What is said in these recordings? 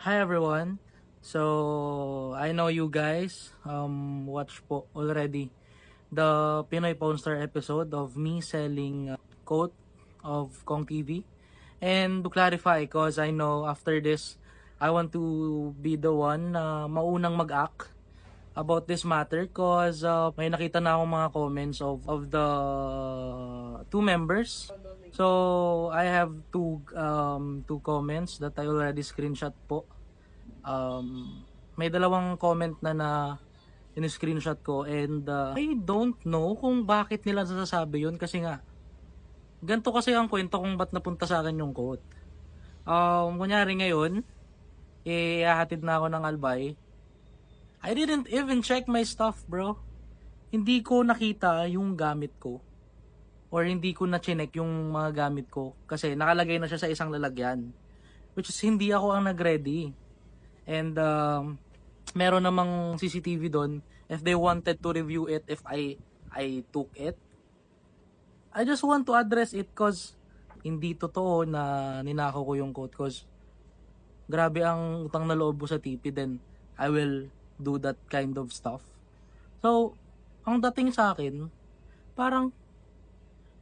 Hi everyone. So, I know you guys watch po already the Pinoy Pornstar episode of me selling quote of Kong TV. And to clarify, cause I know after this, I want to be the one na maunang mag-act about this matter cause may nakita na akong mga comments of the two members. So, I have two comments that I already screenshot po. May dalawang comment na in-screenshot ko and I don't know kung bakit nila nasasabi yun kasi nga ganito kasi ang kwento kung ba't napunta sa akin yung quote. Kunyari ngayon, hahatid na ako ng Albay. I didn't even check my stuff, bro. Hindi ko nakita yung gamit ko or hindi ko na chinek yung mga gamit ko kasi nakalagay na siya sa isang lalagyan. Which is hindi ako ang nag-ready. And meron namang CCTV doon if they wanted to review it if I took it. I just want to address it cause hindi totoo na ninakaw ko yung coat cause grabe ang utang na loob mo sa TP then I will do that kind of stuff. So, ang dating sa akin, parang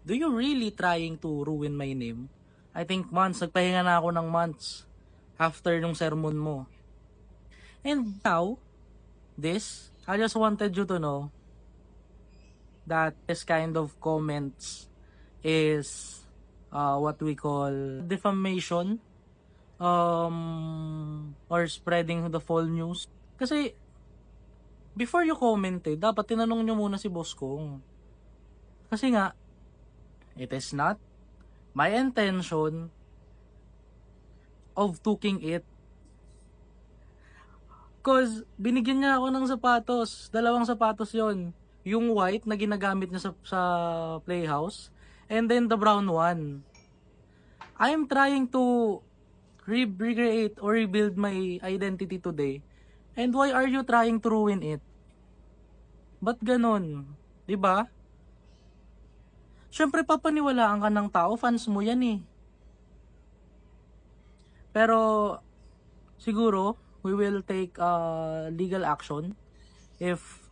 do you really trying to ruin my name? I think months, nagpahinga na ako ng months after nung sermon mo. And now, I just wanted you to know that this kind of comments is what we call defamation or spreading the false news. Kasi before you comment dapat tinanong nyo muna si boss kong. Kasi nga, it is not my intention of taking it. Cause binigyan niya ako ng sapatos. Dalawang sapatos yon. Yung white na ginagamit niya sa playhouse. And then the brown one. I am trying to recreate or rebuild my identity today. And why are you trying to ruin it? Ba't ganun? 'Di ba? Siyempre papaniwalaan ka ng tao, fans mo yan eh. Pero siguro we will take legal action if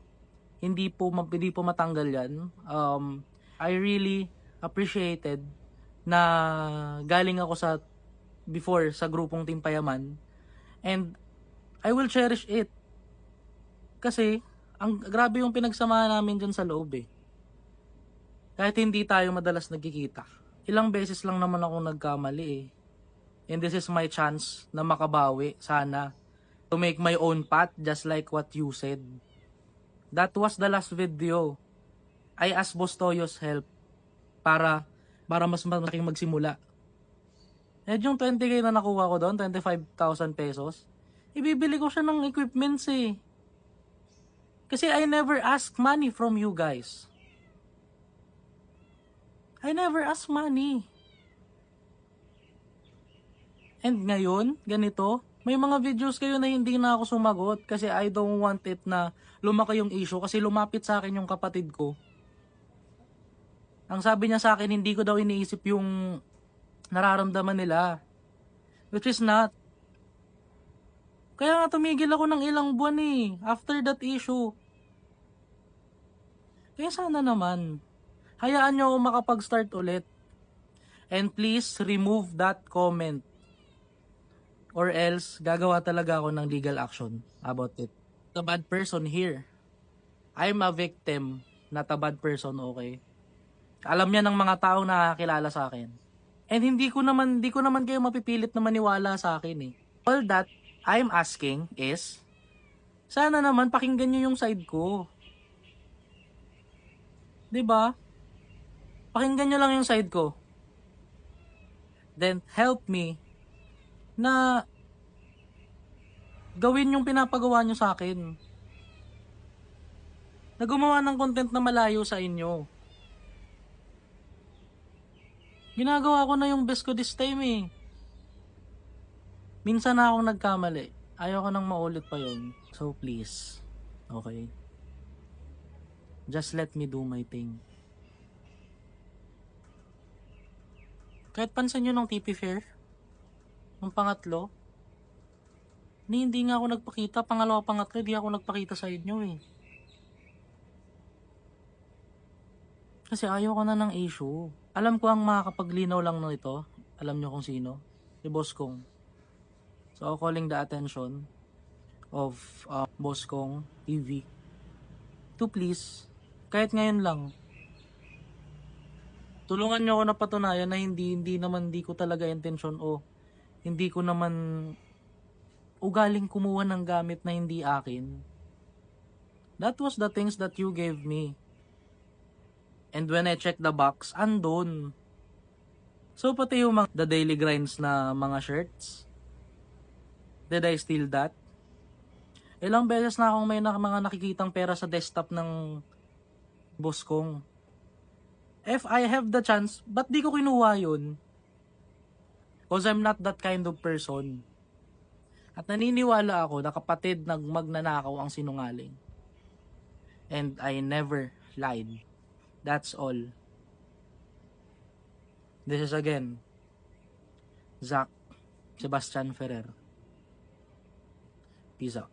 hindi po matanggal yan. I really appreciated na galing ako before sa grupong Team Payaman and I will cherish it. Kasi ang grabe yung pinagsamahan namin dyan sa loob eh. Kahit hindi tayo madalas nagkikita. Ilang beses lang naman ako nagkamali eh. And this is my chance na makabawi sana. To make my own path just like what you said. That was the last video. I asked Boss Toyo's help para mas malaking magsimula. Eh yung 20k na nakuha ko doon, 25,000 pesos, ibibili ko siya ng equipments eh. Kasi I never ask money from you guys. I never ask money. And ngayon, ganito, may mga videos kayo na hindi na ako sumagot kasi I don't want it na lumaki yung issue kasi lumapit sa akin yung kapatid ko. Ang sabi niya sa akin, hindi ko daw iniisip yung nararamdaman nila. Which is not. Kaya nga tumigil ako ng ilang buwan eh, after that issue. Kaya sana naman, hayaan nyo ako makapag-start ulit. And please remove that comment. Or else, gagawa talaga ako ng legal action about it. The bad person here. I'm a victim, not a bad person, okay? Alam niya ng mga taong nakakilala sa akin. And hindi ko naman kayo mapipilit na maniwala sa akin eh. All that I'm asking is, sana naman pakinggan niyo yung side ko. 'Di ba? Pakinggan niyo lang yung side ko. Then help me na gawin yung pinapagawa nyo sa akin. Na gumawa ng content na malayo sa inyo. Ginagawa ko na yung best ko this time eh. Minsan na akong nagkamali. Ayoko nang maulit pa yun. So please, okay? Just let me do my thing. Kahit pansin nyo ng TP Fair, nung pangatlo, Hindi nga ako nagpakita. Pangalawa, pangatlo, di ako nagpakita sa inyo eh. Kasi ayaw ko na ng issue. Alam ko ang makakapaglinaw lang nito. Alam nyo kung sino? Si Boss Kong. So, calling the attention of Boss Kong TV to please, kahit ngayon lang, tulungan nyo ako na patunayan na hindi naman di ko talaga intensyon o hindi ko naman ugaling kumuha ng gamit na hindi akin. That was the things that you gave me. And when I check the box, andun. So pati yung the daily grinds na mga shirts, did I steal that? Ilang beses na akong may mga nakikitang pera sa desktop ng boss kong. If I have the chance, ba't di ko kinuha yun? Cause I'm not that kind of person. At naniniwala ako na kapatid ng magnanakaw ang sinungaling. And I never lied. That's all. This is again, Zach Sebastian Ferrer. Peace out.